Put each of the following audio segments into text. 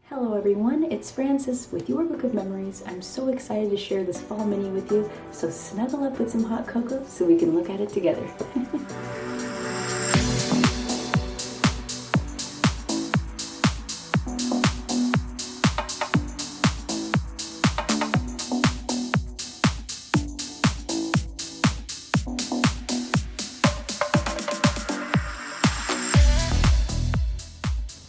Hello everyone, it's Frances with Your Book of Memories. I'm so excited to share this fall mini with you, so snuggle up with some hot cocoa so we can look at it together.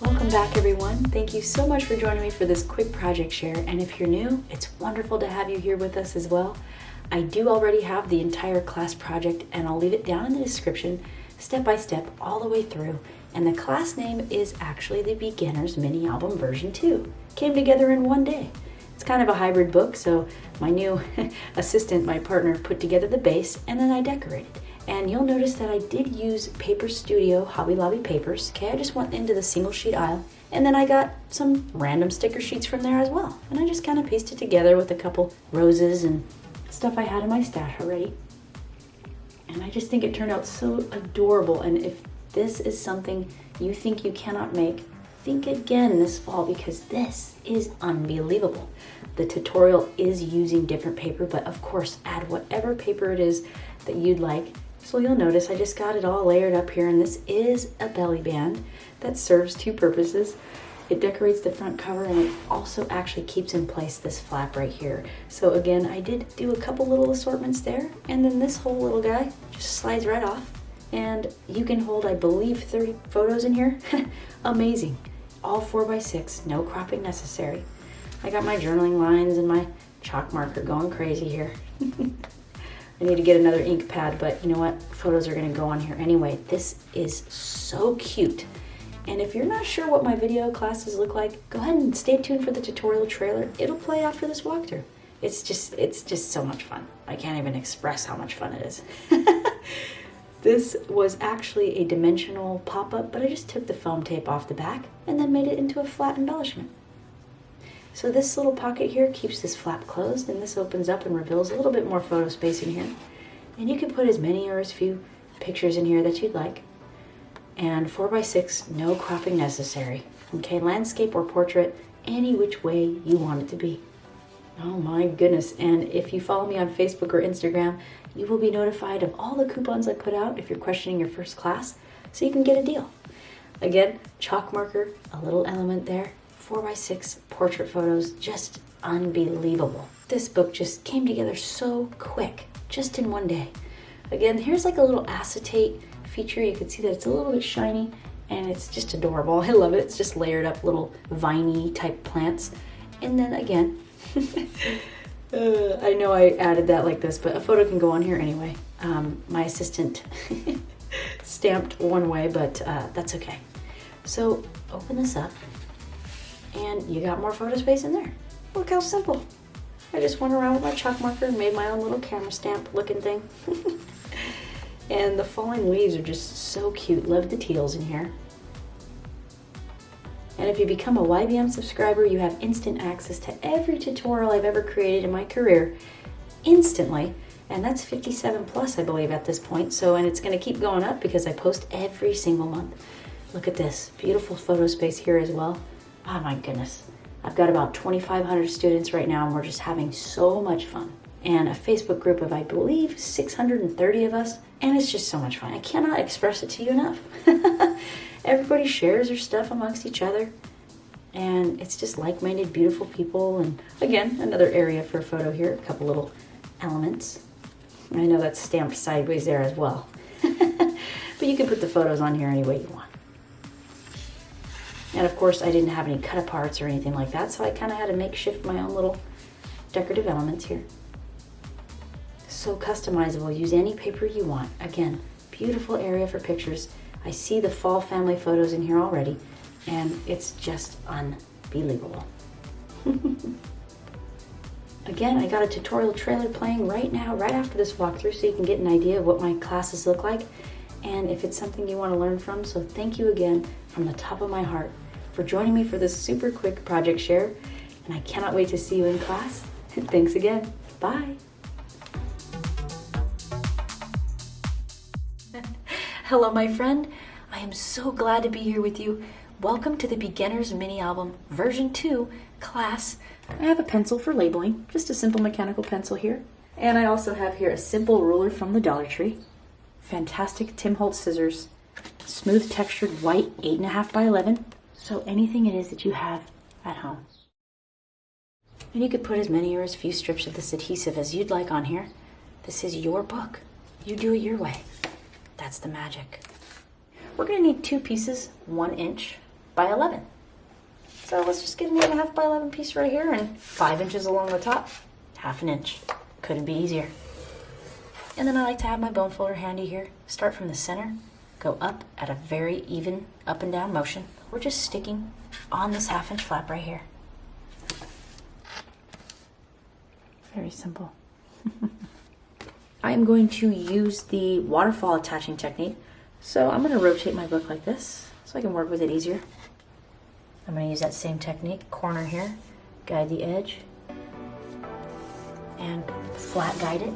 Welcome back everyone. Thank you so much for joining me for this quick project share, and if you're new, it's wonderful to have you here with us as well. I do already have the entire class project and I'll leave it down in the description step by step all the way through, and the class name is actually the Beginner's Mini Album version 2. Came together in one day. It's kind of a hybrid book, so my new assistant, my partner, put together the base and then I decorated. And you'll notice that I did use Paper Studio Hobby Lobby papers. Okay, I just went into the single sheet aisle and then I got some random sticker sheets from there as well. And I just kind of pieced it together with a couple roses and stuff I had in my stash already. And I just think it turned out so adorable. And if this is something you think you cannot make, think again this fall, because this is unbelievable. The tutorial is using different paper, but of course add whatever paper it is that you'd like. So you'll notice I just got it all layered up here, and this is a belly band that serves two purposes. It decorates the front cover and it also actually keeps in place this flap right here. So again, I did do a couple little assortments there, and then this whole little guy just slides right off, and you can hold, I believe, 30 photos in here. Amazing. All 4x6, no cropping necessary. I got my journaling lines and my chalk marker going crazy here. I need to get another ink pad, but you know what? Photos are gonna go on here anyway. This is so cute. And if you're not sure what my video classes look like, go ahead and stay tuned for the tutorial trailer. It'll play after this walkthrough. It's just so much fun. I can't even express how much fun it is. This was actually a dimensional pop-up, but I just took the foam tape off the back and then made it into a flat embellishment. So this little pocket here keeps this flap closed, and this opens up and reveals a little bit more photo space in here. And you can put as many or as few pictures in here that you'd like. And 4x6, no cropping necessary. Okay, landscape or portrait, any which way you want it to be. Oh my goodness, and if you follow me on Facebook or Instagram, you will be notified of all the coupons I put out if you're questioning your first class, so you can get a deal. Again, chalk marker, a little element there, 4x6 portrait photos, just unbelievable. This book just came together so quick, just in one day. Again, here's like a little acetate feature. You can see that it's a little bit shiny and it's just adorable. I love it. It's just layered up little viney type plants. And then again, I know I added that like this, but a photo can go on here anyway. My assistant stamped one way, but that's okay. So open this up and you got more photo space in there. Look how simple. I just went around with my chalk marker and made my own little camera stamp looking thing. And the falling leaves are just so cute. Love the teals in here. And if you become a YBM subscriber, you have instant access to every tutorial I've ever created in my career instantly. And that's 57 plus, I believe, at this point. So, and it's gonna keep going up because I post every single month. Look at this, beautiful photo space here as well. Oh my goodness. I've got about 2,500 students right now, and we're just having so much fun. And a Facebook group of, I believe, 630 of us, and it's just so much fun. I cannot express it to you enough. Everybody shares their stuff amongst each other, and it's just like-minded, beautiful people. And again, another area for a photo here, a couple little elements. I know that's stamped sideways there as well. But you can put the photos on here any way you want. And of course, I didn't have any cut aparts or anything like that, so I kind of had to makeshift my own little decorative elements here. So customizable, use any paper you want. Again, beautiful area for pictures. I see the fall family photos in here already, and it's just unbelievable. Again, I got a tutorial trailer playing right now, right after this walkthrough, so you can get an idea of what my classes look like, and if it's something you want to learn from. So thank you again from the top of my heart for joining me for this super quick project share, and I cannot wait to see you in class. Thanks again. Bye. Hello, my friend. I am so glad to be here with you. Welcome to the Beginner's Mini Album version 2 class. I have a pencil for labeling, just a simple mechanical pencil here. And I also have here a simple ruler from the Dollar Tree. Fantastic Tim Holtz scissors. Smooth textured white 8.5 by 11. So anything it is that you have at home. And you could put as many or as few strips of this adhesive as you'd like on here. This is your book. You do it your way. That's the magic. We're going to need 2 pieces, 1 inch by 11. So let's just get an 8.5 by 11 piece right here and 5 inches along the top, 1/2 inch. Couldn't be easier. And then I like to have my bone folder handy here. Start from the center, go up at a very even up and down motion. We're just sticking on this 1/2 inch flap right here. Very simple. I am going to use the waterfall attaching technique. So I'm going to rotate my book like this so I can work with it easier. I'm going to use that same technique, corner here, guide the edge, and flat guide it,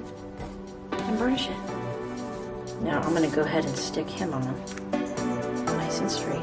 and burnish it. Now I'm going to go ahead and stick him on, nice and straight.